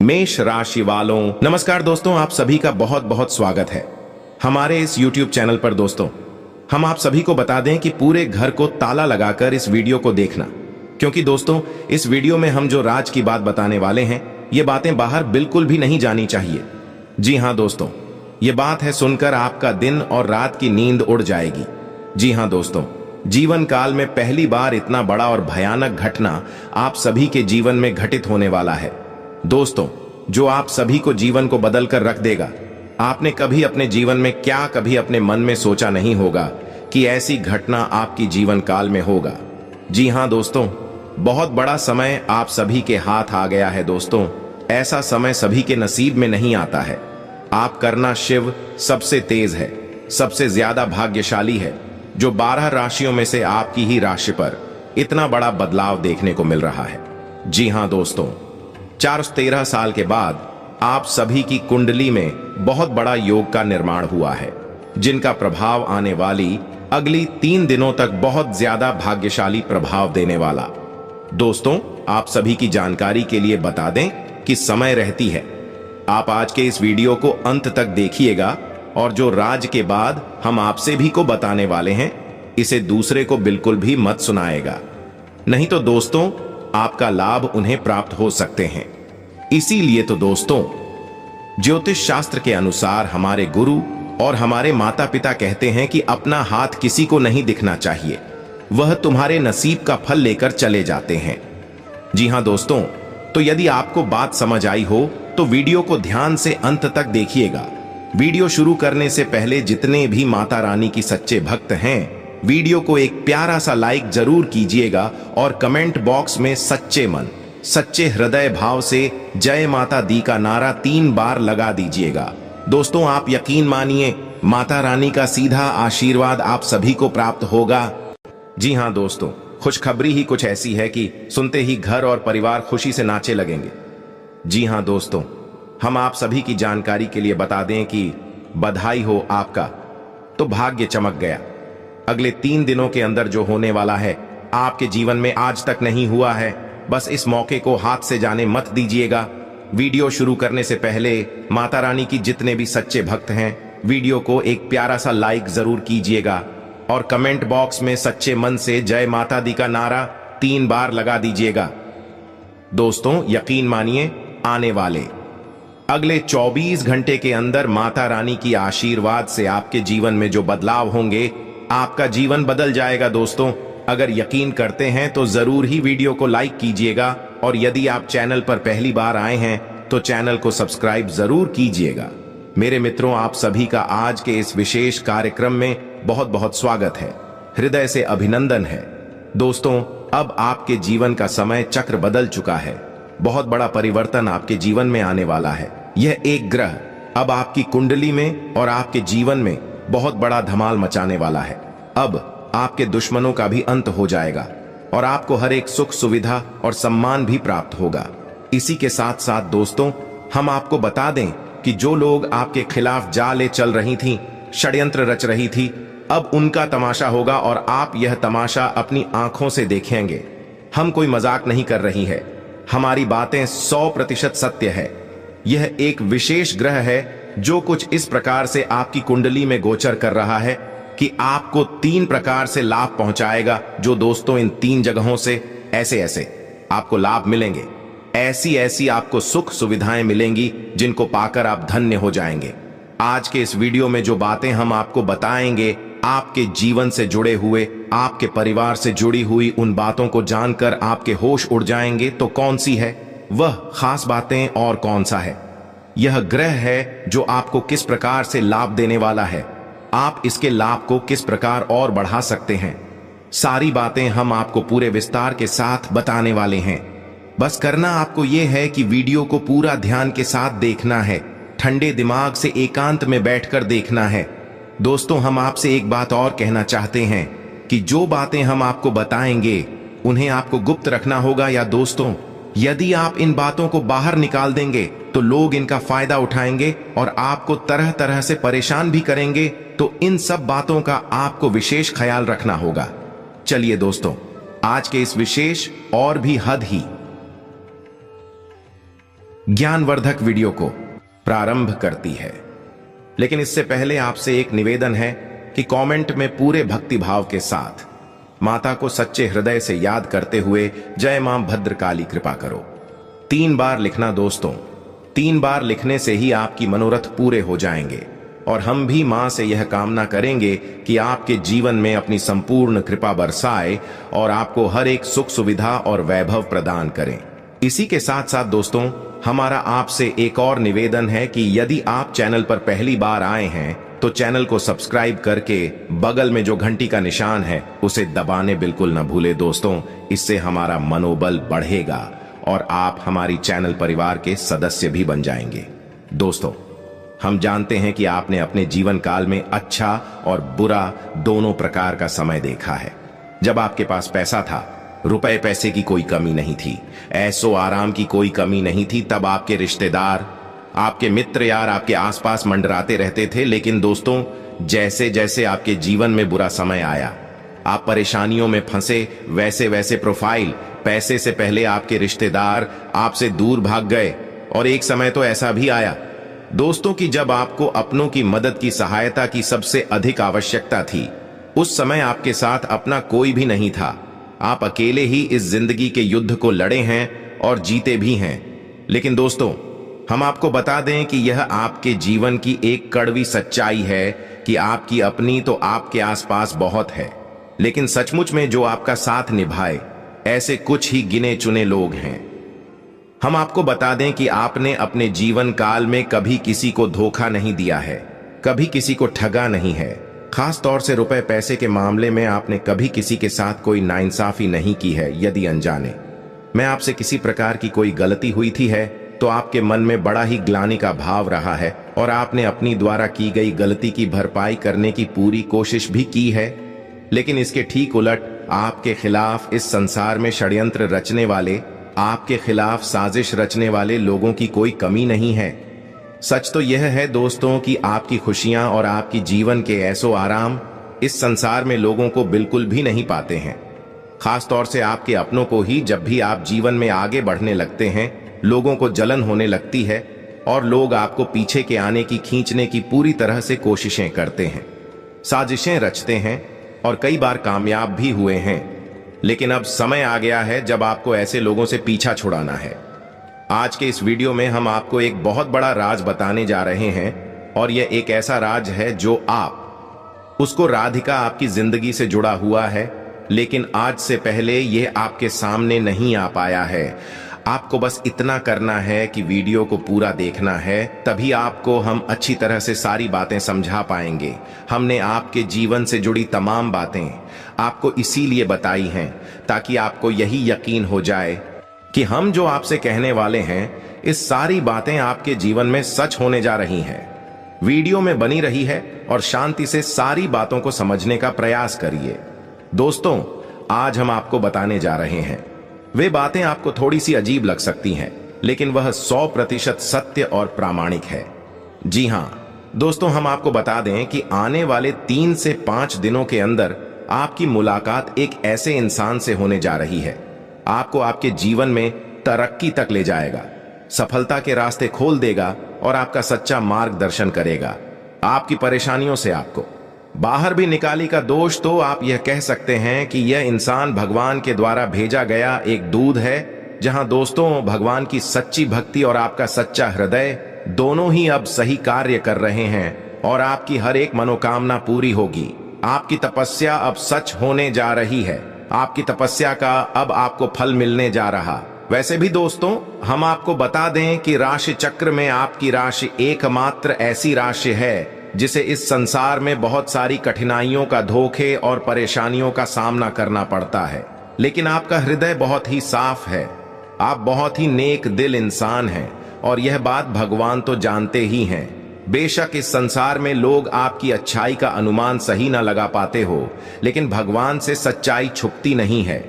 मेष राशि वालों, नमस्कार दोस्तों, आप सभी का बहुत बहुत स्वागत है हमारे इस YouTube चैनल पर। दोस्तों, हम आप सभी को बता दें कि पूरे घर को ताला लगाकर इस वीडियो को देखना, क्योंकि दोस्तों इस वीडियो में हम जो राज की बात बताने वाले हैं, ये बातें बाहर बिल्कुल भी नहीं जानी चाहिए। जी हाँ दोस्तों, ये बात है सुनकर आपका दिन और रात की नींद उड़ जाएगी। जी हाँ दोस्तों, जीवन काल में पहली बार इतना बड़ा और भयानक घटना आप सभी के जीवन में घटित होने वाला है दोस्तों, जो आप सभी को जीवन को बदल कर रख देगा। आपने कभी अपने जीवन में कभी अपने मन में सोचा नहीं होगा कि ऐसी घटना आपकी जीवन काल में होगा। जी हाँ दोस्तों, बहुत बड़ा समय आप सभी के हाथ आ गया है दोस्तों। ऐसा समय सभी के नसीब में नहीं आता है। आप करना शिव सबसे तेज है, सबसे ज्यादा भाग्यशाली है, जो 12 राशियों में से आपकी ही राशि पर इतना बड़ा बदलाव देखने को मिल रहा है। जी हाँ दोस्तों, 413 साल के बाद आप सभी की कुंडली में बहुत बड़ा योग का निर्माण हुआ है, जिनका प्रभाव आने वाली अगली 3 दिनों तक बहुत ज्यादा भाग्यशाली प्रभाव देने वाला। दोस्तों, आप सभी की जानकारी के लिए बता दें कि समय रहती है, आप आज के इस वीडियो को अंत तक देखिएगा और जो राज के बाद हम आपसे भी को बताने वाले हैं, इसे दूसरे को बिल्कुल भी मत सुनाएगा, नहीं तो दोस्तों आपका लाभ उन्हें प्राप्त हो सकते हैं। इसीलिए तो दोस्तों, ज्योतिष शास्त्र के अनुसार हमारे गुरु और हमारे माता पिता कहते हैं कि अपना हाथ किसी को नहीं दिखना चाहिए, वह तुम्हारे नसीब का फल लेकर चले जाते हैं। जी हां दोस्तों, तो यदि आपको बात समझ आई हो तो वीडियो को ध्यान से अंत तक देखिएगा। वीडियो शुरू करने से पहले जितने भी माता रानी की सच्चे भक्त हैं, वीडियो को एक प्यारा सा लाइक जरूर कीजिएगा और कमेंट बॉक्स में सच्चे मन, सच्चे हृदय भाव से जय माता दी का नारा 3 बार लगा दीजिएगा। दोस्तों, आप यकीन मानिए, माता रानी का सीधा आशीर्वाद आप सभी को प्राप्त होगा। जी हां दोस्तों, खुशखबरी ही कुछ ऐसी है कि सुनते ही घर और परिवार खुशी से नाचे लगेंगे। जी हां दोस्तों, हम आप सभी की जानकारी के लिए बता दें कि बधाई हो आपका, तो भाग्य चमक गया। अगले 3 दिनों के अंदर जो होने वाला है आपके जीवन में आज तक नहीं हुआ है, बस इस मौके को हाथ से जाने मत दीजिएगा। वीडियो शुरू करने से पहले माता रानी की जितने भी सच्चे भक्त हैं, वीडियो को एक प्यारा सा लाइक जरूर कीजिएगा और कमेंट बॉक्स में सच्चे मन से जय माता दी का नारा 3 बार लगा दीजिएगा। दोस्तों, यकीन मानिए, आने वाले अगले 24 घंटे के अंदर माता रानी की आशीर्वाद से आपके जीवन में जो बदलाव होंगे, आपका जीवन बदल जाएगा। दोस्तों, अगर यकीन करते हैं तो जरूर ही वीडियो को लाइक कीजिएगा और यदि आप चैनल पर पहली बार आए हैं तो चैनल को सब्सक्राइब जरूर कीजिएगा। मेरे मित्रों, आप सभी का आज के इस विशेष कार्यक्रम में बहुत बहुत स्वागत है, हृदय से अभिनंदन है। दोस्तों, अब आपके जीवन का समय चक्र बदल चुका है, बहुत बड़ा परिवर्तन आपके जीवन में आने वाला है। यह एक ग्रह अब आपकी कुंडली में और आपके जीवन में बहुत बड़ा धमाल मचाने वाला है। अब आपके दुश्मनों का भी अंत हो जाएगा और आपको हर एक सुख सुविधा और सम्मान भी प्राप्त होगा। इसी के साथ साथ दोस्तों, हम आपको बता दें कि जो लोग आपके खिलाफ जाले चल रही थीं, षड्यंत्र रच रही थी, अब उनका तमाशा होगा और आप यह तमाशा अपनी आंखों से देखेंगे। हम कोई मजाक नहीं कर रही है, हमारी बातें 100% सत्य है। यह एक विशेष ग्रह है जो कुछ इस प्रकार से आपकी कुंडली में गोचर कर रहा है कि आपको 3 प्रकार से लाभ पहुंचाएगा। जो दोस्तों, इन 3 जगहों से ऐसे आपको लाभ मिलेंगे, ऐसी आपको सुख सुविधाएं मिलेंगी जिनको पाकर आप धन्य हो जाएंगे। आज के इस वीडियो में जो बातें हम आपको बताएंगे, आपके जीवन से जुड़े हुए, आपके परिवार से जुड़ी हुई उन बातों को जानकर आपके होश उड़ जाएंगे। तो कौन सी है वह खास बातें और कौन सा है यह ग्रह है जो आपको किस प्रकार से लाभ देने वाला है, आप इसके लाभ को किस प्रकार और बढ़ा सकते हैं, सारी बातें हम आपको पूरे विस्तार के साथ बताने वाले हैं। बस करना आपको यह है कि वीडियो को पूरा ध्यान के साथ देखना है, ठंडे दिमाग से एकांत में बैठकर देखना है। दोस्तों, हम आपसे एक बात और कहना चाहते हैं कि जो बातें हम आपको बताएंगे उन्हें आपको गुप्त रखना होगा। या दोस्तों, यदि आप इन बातों को बाहर निकाल देंगे तो लोग इनका फायदा उठाएंगे और आपको तरह तरह से परेशान भी करेंगे। तो इन सब बातों का आपको विशेष ख्याल रखना होगा। चलिए दोस्तों, आज के इस विशेष और भी हद ही ज्ञानवर्धक वीडियो को प्रारंभ करती है। लेकिन इससे पहले आपसे एक निवेदन है कि कमेंट में पूरे भक्तिभाव के साथ माता को सच्चे हृदय से याद करते हुए जय मां भद्रकाली कृपा करो 3 बार लिखना दोस्तों। 3 बार लिखने से ही आपकी मनोरथ पूरे हो जाएंगे और हम भी मां से यह कामना करेंगे कि आपके जीवन में अपनी संपूर्ण कृपा बरसाए और आपको हर एक सुख सुविधा और वैभव प्रदान करें। इसी के साथ साथ दोस्तों, हमारा आपसे एक और निवेदन है कि यदि आप चैनल पर पहली बार आए हैं तो चैनल को सब्सक्राइब करके बगल में जो घंटी का निशान है उसे दबाने बिल्कुल न भूले दोस्तों। इससे हमारा मनोबल बढ़ेगा और आप हमारी चैनल परिवार के सदस्य भी बन जाएंगे। दोस्तों, हम जानते हैं कि आपने अपने जीवन काल में अच्छा और बुरा दोनों प्रकार का समय देखा है। जब आपके पास पैसा था, रुपए पैसे की कोई कमी नहीं थी, ऐसो आराम की कोई कमी नहीं थी, तब आपके रिश्तेदार, आपके मित्र यार आपके आसपास मंडराते रहते थे। लेकिन दोस्तों, जैसे जैसे आपके जीवन में बुरा समय आया, आप परेशानियों में फंसे, वैसे वैसे प्रोफाइल, पैसे से पहले आपके रिश्तेदार आपसे दूर भाग गए। और एक समय तो ऐसा भी आया दोस्तों कि जब आपको अपनों की मदद की सहायता की सबसे अधिक आवश्यकता थी, उस समय आपके साथ अपना कोई भी नहीं था। आप अकेले ही इस जिंदगी के युद्ध को लड़े हैं और जीते भी हैं। लेकिन दोस्तों, हम आपको बता दें कि यह आपके जीवन की एक कड़वी सच्चाई है कि आपकी अपनी तो आपके आसपास बहुत है, लेकिन सचमुच में जो आपका साथ निभाए ऐसे कुछ ही गिने चुने लोग हैं। हम आपको बता दें कि आपने अपने जीवन काल में कभी किसी को धोखा नहीं दिया है, कभी किसी को ठगा नहीं है। खास तौर से रुपए पैसे के मामले में आपने कभी किसी के साथ कोई नाइंसाफी नहीं की है। यदि अनजाने में आपसे किसी प्रकार की कोई गलती हुई थी है तो आपके मन में बड़ा ही ग्लानि का भाव रहा है और आपने अपनी द्वारा की गई गलती की भरपाई करने की पूरी कोशिश भी की है। लेकिन इसके ठीक उलट आपके खिलाफ इस संसार में षड्यंत्र रचने वाले, आपके खिलाफ साजिश रचने वाले लोगों की कोई कमी नहीं है। सच तो यह है दोस्तों कि आपकी खुशियां और आपकी जीवन के ऐसो आराम इस संसार में लोगों को बिल्कुल भी नहीं पाते हैं। खास तौर से आपके अपनों को ही जब भी आप जीवन में आगे बढ़ने लगते हैं, लोगों को जलन होने लगती है और लोग आपको पीछे के आने की, खींचने की पूरी तरह से कोशिशें करते हैं, साजिशें रचते हैं और कई बार कामयाब भी हुए हैं। लेकिन अब समय आ गया है जब आपको ऐसे लोगों से पीछा छुड़ाना है। आज के इस वीडियो में हम आपको एक बहुत बड़ा राज बताने जा रहे हैं और यह एक ऐसा राज है जो आप उसको राधिका आपकी जिंदगी से जुड़ा हुआ है, लेकिन आज से पहले यह आपके सामने नहीं आ पाया है। आपको बस इतना करना है कि वीडियो को पूरा देखना है, तभी आपको हम अच्छी तरह से सारी बातें समझा पाएंगे। हमने आपके जीवन से जुड़ी तमाम बातें आपको इसीलिए बताई हैं ताकि आपको यही यकीन हो जाए कि हम जो आपसे कहने वाले हैं, इस सारी बातें आपके जीवन में सच होने जा रही हैं। वीडियो में बनी रही है और शांति से सारी बातों को समझने का प्रयास करिए। दोस्तों, आज हम आपको बताने जा रहे हैं, वे बातें आपको थोड़ी सी अजीब लग सकती हैं, लेकिन वह 100% सत्य और प्रामाणिक है। जी हां दोस्तों, हम आपको बता दें कि आने वाले 3 से 5 दिनों के अंदर आपकी मुलाकात एक ऐसे इंसान से होने जा रही है, आपको आपके जीवन में तरक्की तक ले जाएगा, सफलता के रास्ते खोल देगा और आपका सच्चा मार्गदर्शन करेगा। आपकी परेशानियों से आपको बाहर भी निकाली का दोष तो आप यह कह सकते हैं कि यह इंसान भगवान के द्वारा भेजा गया एक दूत है। जहां दोस्तों, भगवान की सच्ची भक्ति और आपका सच्चा हृदय दोनों ही अब सही कार्य कर रहे हैं और आपकी हर एक मनोकामना पूरी होगी। आपकी तपस्या अब सच होने जा रही है। आपकी तपस्या का अब आपको फल मिलने जा रहा। वैसे भी दोस्तों, हम आपको बता दें कि राशि चक्र में आपकी राशि एकमात्र ऐसी राशि है जिसे इस संसार में बहुत सारी कठिनाइयों का, धोखे और परेशानियों का सामना करना पड़ता है, लेकिन आपका हृदय बहुत ही साफ है। आप बहुत ही नेक दिल इंसान हैं और यह बात भगवान तो जानते ही हैं। बेशक इस संसार में लोग आपकी अच्छाई का अनुमान सही ना लगा पाते हो, लेकिन भगवान से सच्चाई छुपती नहीं है।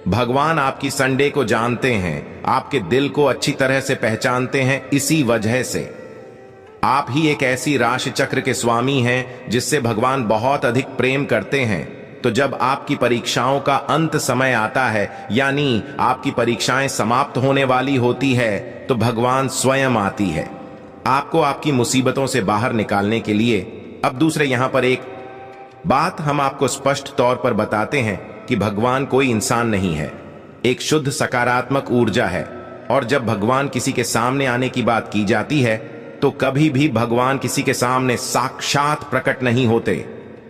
भगवान आपकी संडे को जानते हैं, आपके दिल को अच्छी तरह से पहचानते हैं। इसी वजह से आप ही एक ऐसी राशि चक्र के स्वामी हैं जिससे भगवान बहुत अधिक प्रेम करते हैं। तो जब आपकी परीक्षाओं का अंत समय आता है, यानी आपकी परीक्षाएं समाप्त होने वाली होती है, तो भगवान स्वयं आती है आपको आपकी मुसीबतों से बाहर निकालने के लिए। अब दूसरे यहां पर एक बात हम आपको स्पष्ट तौर पर बताते हैं कि भगवान कोई इंसान नहीं है, एक शुद्ध सकारात्मक ऊर्जा है। और जब भगवान किसी के सामने आने की बात की जाती है तो कभी भी भगवान किसी के सामने साक्षात प्रकट नहीं होते।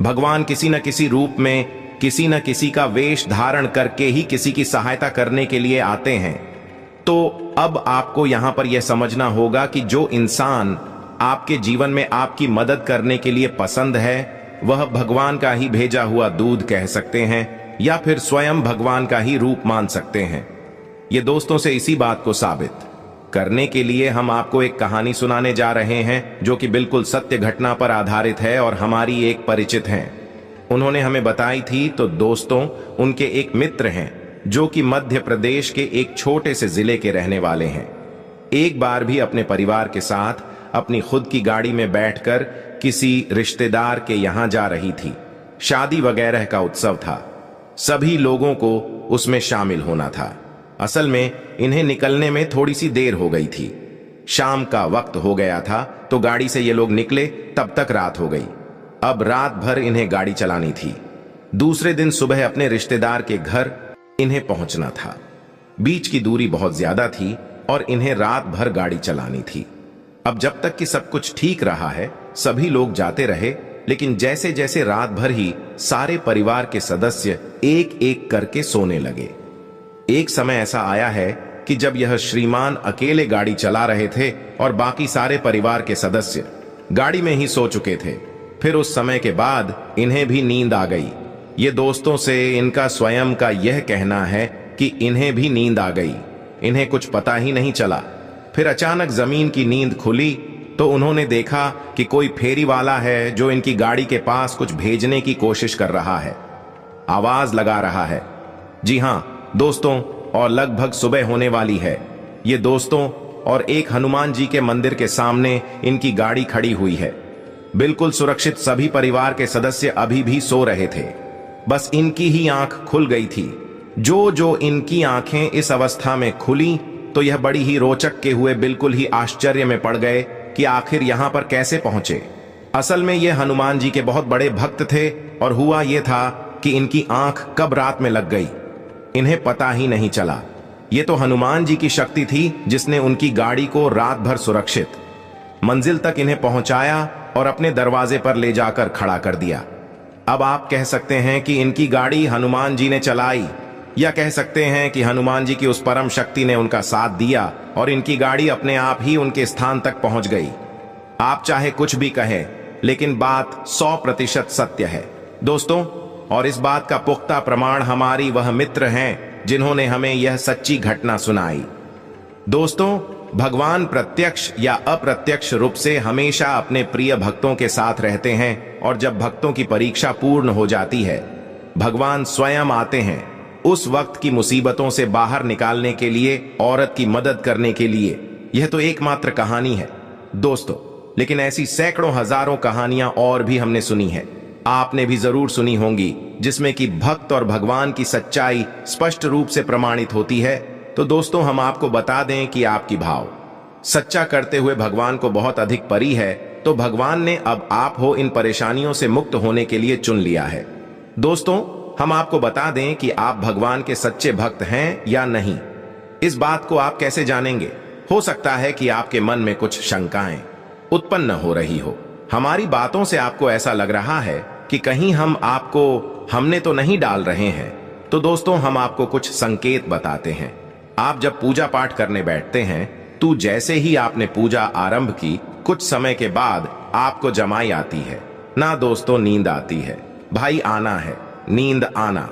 भगवान किसी न किसी रूप में, किसी न किसी का वेश धारण करके ही किसी की सहायता करने के लिए आते हैं। तो अब आपको यहां पर यह समझना होगा कि जो इंसान आपके जीवन में आपकी मदद करने के लिए पसंद है, वह भगवान का ही भेजा हुआ दूध कह सकते हैं या फिर स्वयं भगवान का ही रूप मान सकते हैं। ये दोस्तों से इसी बात को साबित करने के लिए हम आपको एक कहानी सुनाने जा रहे हैं जो कि बिल्कुल सत्य घटना पर आधारित है और हमारी एक परिचित हैं, उन्होंने हमें बताई थी। तो दोस्तों, उनके एक मित्र हैं जो कि मध्य प्रदेश के एक छोटे से जिले के रहने वाले हैं। एक बार भी अपने परिवार के साथ अपनी खुद की गाड़ी में बैठकर किसी रिश्तेदार के यहां जा रही थी। शादी वगैरह का उत्सव था, सभी लोगों को उसमें शामिल होना था। असल में इन्हें निकलने में थोड़ी सी देर हो गई थी, शाम का वक्त हो गया था। तो गाड़ी से ये लोग निकले तब तक रात हो गई। अब रात भर इन्हें गाड़ी चलानी थी। दूसरे दिन सुबह अपने रिश्तेदार के घर इन्हें पहुंचना था। बीच की दूरी बहुत ज्यादा थी और इन्हें रात भर गाड़ी चलानी थी। अब जब तक कि सब कुछ ठीक रहा है, सभी लोग जाते रहे, लेकिन जैसे जैसे रात भर ही सारे परिवार के सदस्य एक एक करके सोने लगे। एक समय ऐसा आया है कि जब यह श्रीमान अकेले गाड़ी चला रहे थे और बाकी सारे परिवार के सदस्य गाड़ी में ही सो चुके थे। फिर उस समय के बाद इन्हें भी नींद आ गई। ये दोस्तों से इनका स्वयं का यह कहना है कि इन्हें भी नींद आ गई, इन्हें कुछ पता ही नहीं चला। फिर अचानक जमीन की नींद खुली तो उन्होंने देखा कि कोई फेरी वाला है जो इनकी गाड़ी के पास कुछ भेजने की कोशिश कर रहा है, आवाज लगा रहा है। जी हां दोस्तों, और लगभग सुबह होने वाली है। ये दोस्तों और एक हनुमान जी के मंदिर के सामने इनकी गाड़ी खड़ी हुई है, बिल्कुल सुरक्षित। सभी परिवार के सदस्य अभी भी सो रहे थे, बस इनकी ही आंख खुल गई थी। जो इनकी आंखें इस अवस्था में खुली तो यह बड़ी ही रोचक के हुए बिल्कुल ही आश्चर्य में पड़ गए कि आखिर यहां पर कैसे पहुंचे। असल में ये हनुमान जी के बहुत बड़े भक्त थे और हुआ यह था कि इनकी आंख कब रात में लग गई इन्हें पता ही नहीं चला। ये तो हनुमान जी की शक्ति थी जिसने उनकी गाड़ी को रात भर सुरक्षित मंजिल तक इन्हें पहुंचाया और अपने दरवाजे पर ले जाकर खड़ा कर दिया। अब आप कह सकते हैं कि इनकी गाड़ी हनुमान जी ने चलाई, या कह सकते हैं कि हनुमान जी की उस परम शक्ति ने उनका साथ दिया और इनकी गाड़ी अपने आप ही उनके स्थान तक पहुंच गई। आप चाहे कुछ भी कहें, लेकिन बात 100% सत्य है दोस्तों। और इस बात का पुख्ता प्रमाण हमारी वह मित्र हैं जिन्होंने हमें यह सच्ची घटना सुनाई। दोस्तों, भगवान प्रत्यक्ष या अप्रत्यक्ष रूप से हमेशा अपने प्रिय भक्तों के साथ रहते हैं, और जब भक्तों की परीक्षा पूर्ण हो जाती है, भगवान स्वयं आते हैं उस वक्त की मुसीबतों से बाहर निकालने के लिए, औरत की मदद करने के लिए। यह तो एकमात्र कहानी है दोस्तों, लेकिन ऐसी सैकड़ों हजारों कहानियां और भी हमने सुनी है, आपने भी जरूर सुनी होंगी, जिसमें कि भक्त और भगवान की सच्चाई स्पष्ट रूप से प्रमाणित होती है। तो दोस्तों, हम आपको बता दें कि आपकी भाव सच्चा करते हुए भगवान को बहुत अधिक परी है, तो भगवान ने अब आप हो इन परेशानियों से मुक्त होने के लिए चुन लिया है। दोस्तों, हम आपको बता दें कि आप भगवान के सच्चे भक्त हैं या नहीं। इस बात को आप कैसे जानेंगे? हो सकता है कि आपके मन में कुछ शंकाएं उत्पन्न हो रही हो। हमारी बातों से आपको ऐसा लग रहा है कि कहीं हम आपको हमने तो नहीं डाल रहे हैं। तो दोस्तों, हम आपको कुछ संकेत बताते हैं। आप जब पूजा पाठ करने बैठते हैं तो जैसे ही आपने पूजा आरंभ की, कुछ समय के बाद आपको जमाई आती है ना दोस्तों, नींद आती है। भाई, आना है, नींद आना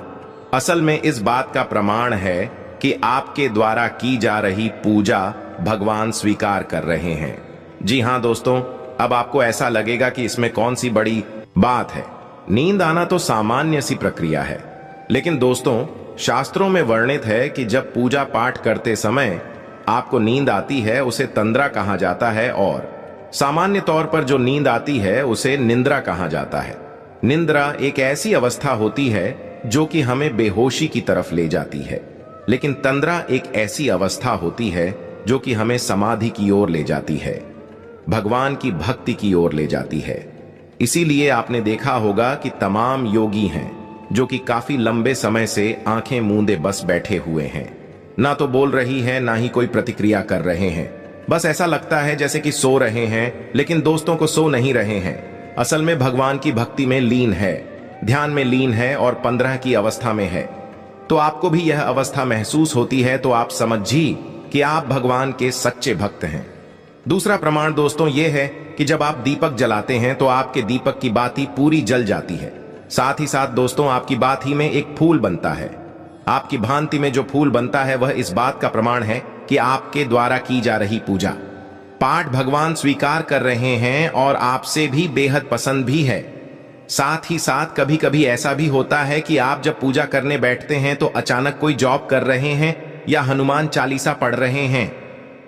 असल में इस बात का प्रमाण है कि आपके द्वारा की जा रही पूजा भगवान स्वीकार कर रहे हैं। जी हां दोस्तों, अब आपको ऐसा लगेगा कि इसमें कौन सी बड़ी बात है। नींद आना तो सामान्य सी प्रक्रिया है, लेकिन दोस्तों, शास्त्रों में वर्णित है कि जब पूजा पाठ करते समय आपको नींद आती है उसे तंद्रा कहा जाता है, और सामान्य तौर पर जो नींद आती है उसे निंद्रा कहा जाता है। निंद्रा एक ऐसी अवस्था होती है जो कि हमें बेहोशी की तरफ ले जाती है, लेकिन तंद्रा एक ऐसी अवस्था होती है जो कि हमें समाधि की ओर ले जाती है, भगवान की भक्ति की ओर ले जाती है। इसीलिए आपने देखा होगा कि तमाम योगी हैं जो कि काफी लंबे समय से आंखें मूंदे बस बैठे हुए हैं, ना तो बोल रही है ना ही कोई प्रतिक्रिया कर रहे हैं। बस ऐसा लगता है जैसे कि सो रहे हैं, लेकिन दोस्तों को सो नहीं रहे हैं। असल में भगवान की भक्ति में लीन है, ध्यान में लीन है और 15 की अवस्था में है। तो आपको भी यह अवस्था महसूस होती है तो आप समझिए कि आप भगवान के सच्चे भक्त हैं। दूसरा प्रमाण दोस्तों यह है कि जब आप दीपक जलाते हैं तो आपके दीपक की बाती पूरी जल जाती है। साथ ही साथ दोस्तों आपकी बाती में एक फूल बनता है। आपकी भांति में जो फूल बनता है वह इस बात का प्रमाण है कि आपके द्वारा की जा रही पूजा पाठ भगवान स्वीकार कर रहे हैं और आपसे भी बेहद पसंद भी है। साथ ही साथ कभी कभी ऐसा भी होता है कि आप जब पूजा करने बैठते हैं तो अचानक कोई जॉब कर रहे हैं या हनुमान चालीसा पढ़ रहे हैं,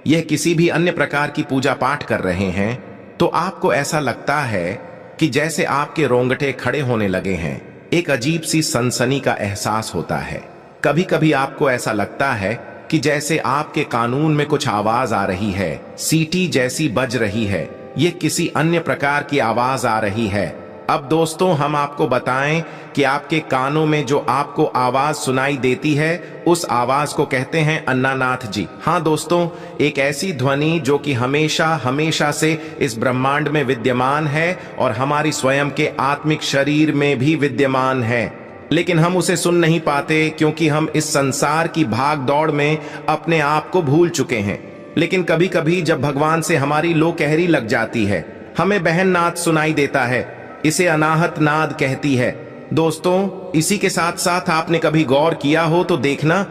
यह किसी भी अन्य प्रकार की पूजा पाठ कर रहे हैं, तो आपको ऐसा लगता है कि जैसे आपके रोंगटे खड़े होने लगे हैं। एक अजीब सी सनसनी का एहसास होता है। कभी कभी आपको ऐसा लगता है कि जैसे आपके कानून में कुछ आवाज आ रही है, सीटी जैसी बज रही है, ये किसी अन्य प्रकार की आवाज आ रही है। अब दोस्तों हम आपको बताएं कि आपके कानों में जो आपको आवाज सुनाई देती है उस आवाज को कहते हैं अन्नानाथ जी। हाँ दोस्तों, एक ऐसी ध्वनि जो कि हमेशा हमेशा से इस ब्रह्मांड में विद्यमान है और हमारी स्वयं के आत्मिक शरीर में भी विद्यमान है, लेकिन हम उसे सुन नहीं पाते क्योंकि हम इस संसार की भाग दौड़ में अपने आप को भूल चुके हैं। लेकिन कभी कभी जब भगवान से हमारी लो कहरी लग जाती है, हमें बहन नाद सुनाई देता है, इसे अनाहत नाद कहती है। दोस्तों इसी के साथ साथ आपने कभी गौर किया हो तो देखना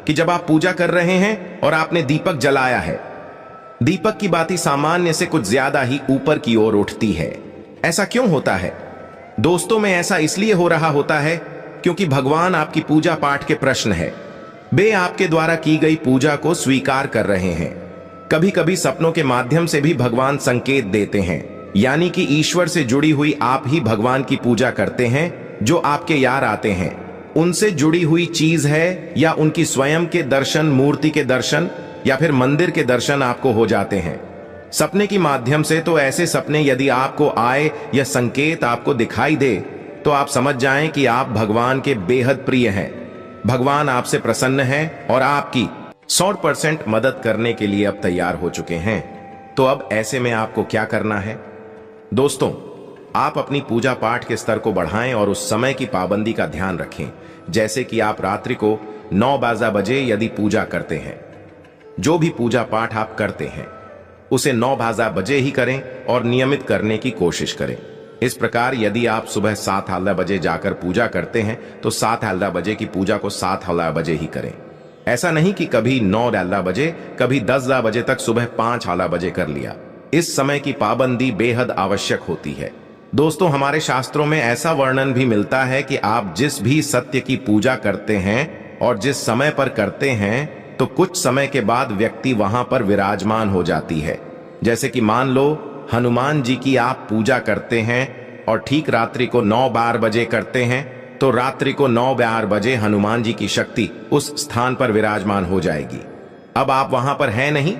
कि जब आप पूजा कर रहे हैं और आपने दीपक जलाया है, दीपक की बाती सामान्य से कुछ ज्यादा ही ऊपर की ओर उठती है। ऐसा क्यों होता है दोस्तों? में ऐसा इसलिए हो रहा होता है क्योंकि भगवान आपकी पूजा पाठ के प्रश्न है, वे आपके द्वारा की गई पूजा को स्वीकार कर रहे हैं। कभी कभी सपनों के माध्यम से भी भगवान संकेत देते हैं, यानी कि ईश्वर से जुड़ी हुई आप ही भगवान की पूजा करते हैं। जो आपके यार आते हैं उनसे जुड़ी हुई चीज है या उनकी स्वयं के दर्शन, मूर्ति के दर्शन या फिर मंदिर के दर्शन आपको हो जाते हैं सपने के माध्यम से। तो ऐसे सपने यदि आपको आए या संकेत आपको दिखाई दे तो आप समझ जाएं कि आप भगवान के बेहद प्रिय हैं, भगवान आपसे प्रसन्न हैं और आपकी 100% मदद करने के लिए अब तैयार हो चुके हैं। तो अब ऐसे में आपको क्या करना है दोस्तों? आप अपनी पूजा पाठ के स्तर को बढ़ाएं और उस समय की पाबंदी का ध्यान रखें। जैसे कि आप रात्रि को 9 बजे यदि पूजा करते हैं, जो भी पूजा पाठ आप करते हैं उसे 9 बजे ही करें और नियमित करने की कोशिश करें। इस प्रकार यदि आप सुबह 7 बजे जाकर पूजा करते हैं तो 7 बजे की पूजा को 7 बजे ही करें। ऐसा नहीं कि कभी 9 बजे, कभी 10 बजे तक सुबह 5 बजे कर लिया। इस समय की पाबंदी बेहद आवश्यक होती है। दोस्तों हमारे शास्त्रों में ऐसा वर्णन भी मिलता है कि आप जिस भी सत्य की पूजा करते हैं और जिस समय पर करते हैं तो कुछ समय के बाद व्यक्ति वहां पर विराजमान हो जाती है। जैसे कि मान लो हनुमान जी की आप पूजा करते हैं और ठीक रात्रि को 9 बजे करते हैं तो रात्रि को 9 बजे हनुमान जी की शक्ति उस स्थान पर विराजमान हो जाएगी। अब आप वहां पर हैं नहीं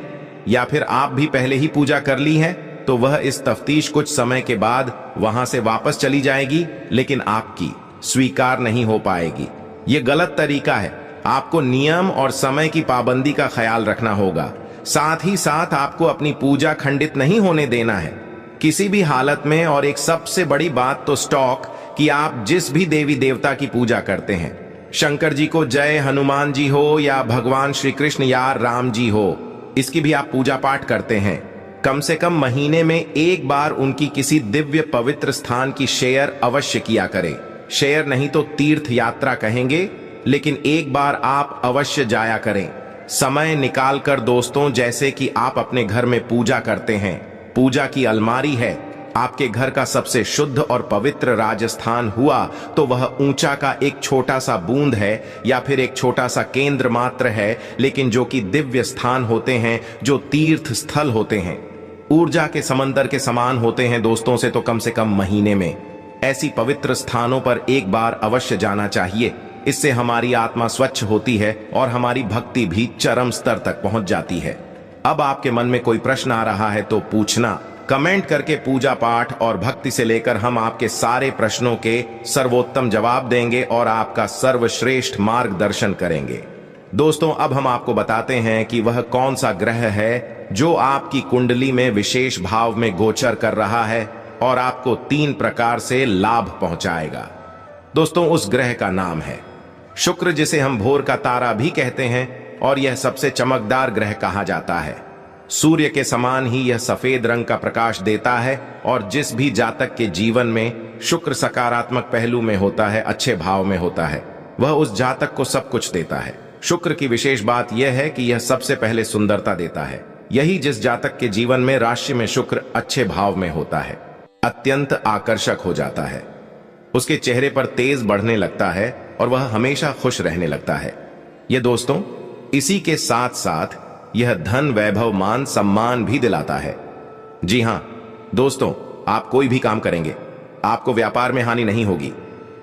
या फिर आप भी पहले ही पूजा कर ली है तो वह इस तफ्तीश कुछ समय के बाद वहां से वापस चली जाएगी, लेकिन आपकी स्वीकार नहीं हो पाएगी। यह गलत तरीका है। आपको नियम और समय की पाबंदी का ख्याल रखना होगा। साथ ही साथ आपको अपनी पूजा खंडित नहीं होने देना है किसी भी हालत में। और एक सबसे बड़ी बात तो स्टॉक कि आप जिस भी देवी देवता की पूजा करते हैं, शंकर जी को जय हनुमान जी हो या भगवान श्री कृष्ण या राम जी हो, इसकी भी आप पूजा पाठ करते हैं, कम से कम महीने में एक बार उनकी किसी दिव्य पवित्र स्थान की शेयर अवश्य किया करें। शेयर नहीं तो तीर्थ यात्रा कहेंगे, लेकिन एक बार आप अवश्य जाया करें समय निकाल कर दोस्तों। जैसे कि आप अपने घर में पूजा करते हैं, पूजा की अलमारी है, आपके घर का सबसे शुद्ध और पवित्र राजस्थान हुआ तो वह ऊंचा का एक छोटा सा बूंद है या फिर एक छोटा सा केंद्र मात्र है, लेकिन जो कि दिव्य स्थान होते हैं, जो तीर्थ स्थल होते हैं, ऊर्जा के समंदर के समान होते हैं दोस्तों। से तो कम महीने में ऐसी पवित्र स्थानों पर एक बार अवश्य जाना चाहिए। इससे हमारी आत्मा स्वच्छ होती है और हमारी भक्ति भी चरम स्तर तक पहुंच जाती है। अब आपके मन में कोई प्रश्न आ रहा है तो पूछना, कमेंट करके पूजा पाठ और भक्ति से लेकर हम आपके सारे प्रश्नों के सर्वोत्तम जवाब देंगे और आपका सर्वश्रेष्ठ मार्गदर्शन करेंगे। दोस्तों, अब हम आपको बताते हैं कि वह कौन सा ग्रह है जो आपकी कुंडली में विशेष भाव में गोचर कर रहा है और आपको 3 प्रकार से लाभ पहुंचाएगा। दोस्तों, उस ग्रह का नाम है शुक्र, जिसे हम भोर का तारा भी कहते हैं और यह सबसे चमकदार ग्रह कहा जाता है। सूर्य के समान ही यह सफेद रंग का प्रकाश देता है और जिस भी जातक के जीवन में शुक्र सकारात्मक पहलू में होता है, अच्छे भाव में होता है, वह उस जातक को सब कुछ देता है। शुक्र की विशेष बात यह है कि यह सबसे पहले सुंदरता देता है। यही जिस जातक के जीवन में राशि में शुक्र अच्छे भाव में होता है, अत्यंत आकर्षक हो जाता है। उसके चेहरे पर तेज बढ़ने लगता है और वह हमेशा खुश रहने लगता है। ये दोस्तों, इसी के साथ साथ यह धन, वैभव, मान, सम्मान भी दिलाता है। जी हां दोस्तों, आप कोई भी काम करेंगे, आपको व्यापार में हानि नहीं होगी।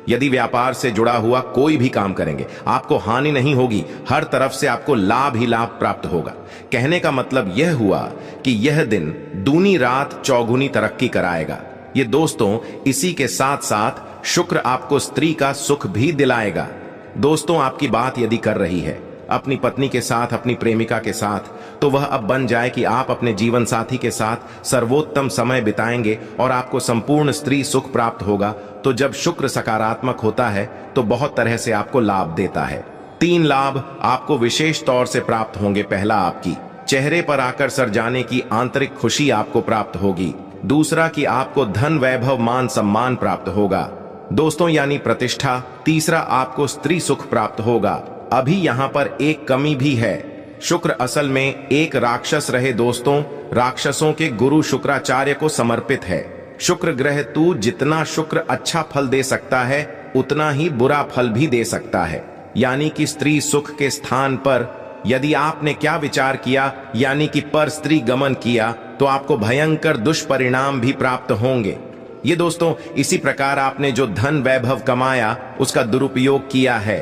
यदि व्यापार से जुड़ा हुआ कोई भी काम करेंगे, आपको हानि नहीं होगी। हर तरफ से आपको लाभ ही लाभ प्राप्त होगा। कहने का मतलब यह हुआ कि यह दिन दूनी रात चौगुनी तरक्की कराएगा। ये दोस्तों, इसी के साथ साथ शुक्र आपको स्त्री का सुख भी दिलाएगा। दोस्तों, आपकी बात यदि कर रही है अपनी पत्नी के साथ, अपनी प्रेमिका के साथ, तो वह अब बन जाए कि आप अपने जीवन साथी के साथ सर्वोत्तम समय बिताएंगे और आपको संपूर्ण स्त्री सुख प्राप्त होगा। तो जब शुक्र सकारात्मक होता है तो बहुत तरह से आपको लाभ देता है। 3 लाभ आपको विशेष तौर से प्राप्त होंगे। पहला, आपकी चेहरे पर आकर सर जाने की आंतरिक खुशी आपको प्राप्त होगी। दूसरा, कि आपको धन, वैभव, मान, सम्मान प्राप्त होगा दोस्तों, यानी प्रतिष्ठा। तीसरा, आपको स्त्री सुख प्राप्त होगा। अभी यहाँ पर एक कमी भी है। शुक्र असल में एक राक्षस रहे दोस्तों, राक्षसों के गुरु शुक्राचार्य को समर्पित है। शुक्र ग्रह तू जितना शुक्र अच्छा फल दे सकता है, उतना ही बुरा फल भी दे सकता है। यानी कि स्त्री सुख के स्थान पर यदि आपने क्या विचार किया, यानी कि पर स्त्री गमन किया, तो आपको भयंकर दुष्परिणाम भी प्राप्त होंगे। ये दोस्तों, इसी प्रकार आपने जो धन वैभव कमाया उसका दुरुपयोग किया है।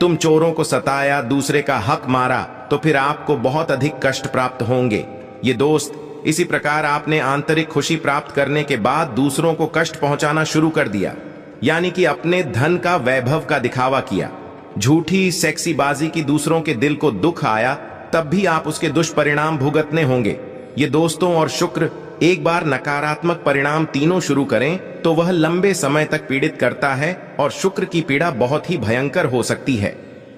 तुम चोरों को सताया, दूसरे का हक मारा, तो फिर आपको बहुत अधिक कष्ट प्राप्त होंगे। ये दोस्त, इसी प्रकार आपने आंतरिक खुशी प्राप्त करने के बाद दूसरों को कष्ट पहुंचाना शुरू कर दिया, यानी कि अपने धन का, वैभव का दिखावा किया। झूठी सेक्सी बाजी की दूसरों के दिल को दुख आया, तब भी आप उसके दुष्परिणाम भुगतने होंगे। ये दोस्तों, और शुक्र एक बार नकारात्मक परिणाम तीनों शुरू करें तो वह लंबे समय तक पीड़ित करता है और शुक्र की पीड़ा बहुत ही भयंकर हो सकती है।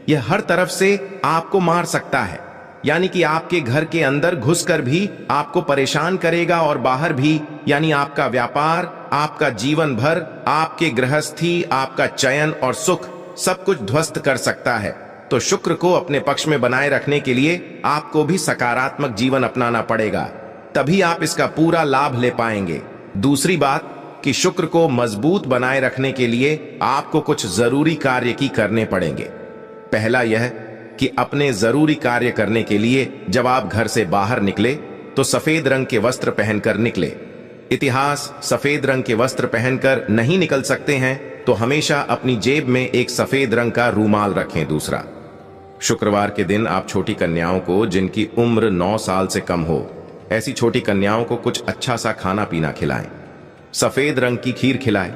यह हर तरफ से आपको मार सकता है, यानी कि आपके घर के अंदर घुसकर भी आपको परेशान करेगा और बाहर भी, यानी आपका व्यापार, आपका जीवन भर, आपके गृहस्थी, आपका चयन और सुख सब कुछ ध्वस्त कर सकता है। तो शुक्र को अपने पक्ष में बनाए रखने के लिए आपको भी सकारात्मक जीवन अपनाना पड़ेगा, तभी आप इसका पूरा लाभ ले पाएंगे। दूसरी बात कि शुक्र को मजबूत बनाए रखने के लिए आपको कुछ जरूरी कार्य की करने पड़ेंगे। पहला यह कि अपने जरूरी कार्य करने के लिए जब आप घर से बाहर निकले तो सफेद रंग के वस्त्र पहनकर निकले। इतिहास, सफेद रंग के वस्त्र पहनकर नहीं निकल सकते हैं तो हमेशा अपनी जेब में एक सफेद रंग का रूमाल रखें। दूसरा, शुक्रवार के दिन आप छोटी कन्याओं को जिनकी उम्र 9 साल से कम हो, ऐसी छोटी कन्याओं को कुछ अच्छा सा खाना पीना खिलाएं। सफेद रंग की खीर खिलाएं।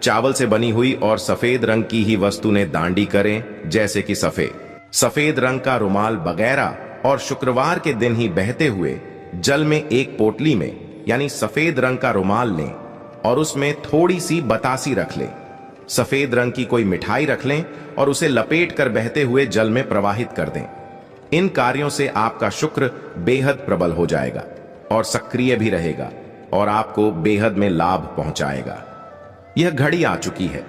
चावल से बनी हुई और सफेद रंग की ही वस्तु ने दांडी करें, जैसे कि सफेद रंग का रुमाल वगैरह, और शुक्रवार के दिन ही बहते हुए जल में एक पोटली में, यानी सफेद रंग का रुमाल लें और उसमें थोड़ी सी बतासी रख लें। सफेद रंग की कोई मिठाई रख लें और उसे लपेट कर बहते हुए जल में प्रवाहित कर दें। इन कार्यों से आपका शुक्र बेहद प्रबल हो जाएगा और सक्रिय भी रहेगा और आपको बेहद में लाभ पहुंचाएगा। यह घड़ी आ चुकी है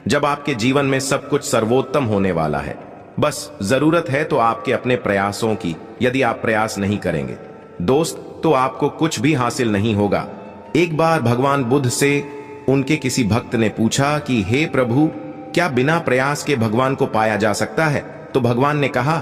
जब आपके जीवन में सब कुछ सर्वोत्तम होने वाला है। बस जरूरत है तो आपके अपने प्रयासों की। यदि आप प्रयास नहीं करेंगे दोस्त, तो आपको कुछ भी हासिल नहीं होगा। एक बार भगवान बुद्ध से उनके किसी भक्त ने पूछा कि हे प्रभु, क्या बिना प्रयास के भगवान को पाया जा सकता है? तो भगवान ने कहा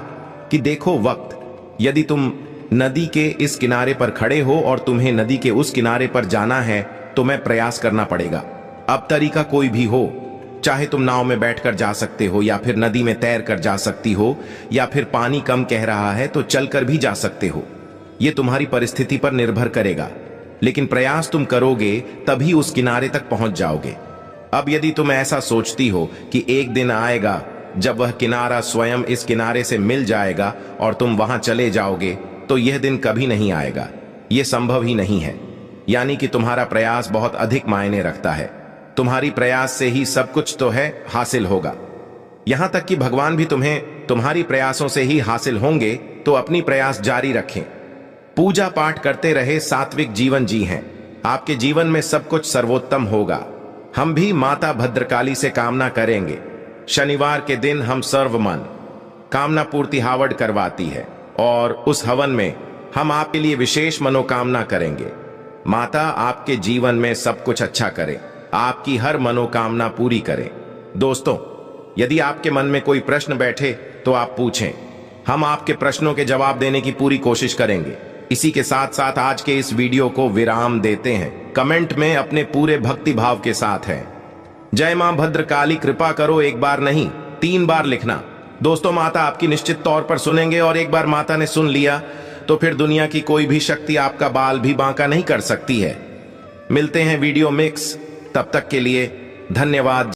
कि देखो वक्त, यदि तुम नदी के इस किनारे पर खड़े हो और तुम्हें नदी के उस किनारे पर जाना है तो मैं प्रयास करना पड़ेगा। अब तरीका कोई भी हो, चाहे तुम नाव में बैठकर जा सकते हो, या फिर नदी में तैर कर जा सकती हो, या फिर पानी कम कह रहा है तो चलकर भी जा सकते हो। यह तुम्हारी परिस्थिति पर निर्भर करेगा, लेकिन प्रयास तुम करोगे तभी उस किनारे तक पहुंच जाओगे। अब यदि तुम ऐसा सोचती हो कि एक दिन आएगा जब वह किनारा स्वयं इस किनारे से मिल जाएगा और तुम वहां चले जाओगे, तो यह दिन कभी नहीं आएगा। यह संभव ही नहीं है। यानी कि तुम्हारा प्रयास बहुत अधिक मायने रखता है। तुम्हारी प्रयास से ही सब कुछ तो है हासिल होगा। यहां तक कि भगवान भी तुम्हें तुम्हारी प्रयासों से ही हासिल होंगे, तो अपनी प्रयास जारी रखें। पूजा पाठ करते रहे, सात्विक जीवन जी हैं। आपके जीवन में सब कुछ सर्वोत्तम होगा। हम भी माता भद्रकाली से कामना करेंगे। शनिवार के दिन हम सर्वमन कामना पूर्ति हवन करवाती है, और उस हवन में हम आपके लिए विशेष मनोकामना करेंगे। माता आपके जीवन में सब कुछ अच्छा करे, आपकी हर मनोकामना पूरी करे। दोस्तों, यदि आपके मन में कोई प्रश्न बैठे तो आप पूछें। हम आपके प्रश्नों के जवाब देने की पूरी कोशिश करेंगे। इसी के साथ साथ आज के इस वीडियो को विराम देते हैं। कमेंट में अपने पूरे भक्ति भाव के साथ है, जय मां भद्रकाली कृपा करो, एक बार नहीं 3 बार लिखना। दोस्तों, माता आपकी निश्चित तौर पर सुनेंगे, और एक बार माता ने सुन लिया तो फिर दुनिया की कोई भी शक्ति आपका बाल भी बांका नहीं कर सकती है। मिलते हैं वीडियो मिक्स, तब तक के लिए धन्यवाद।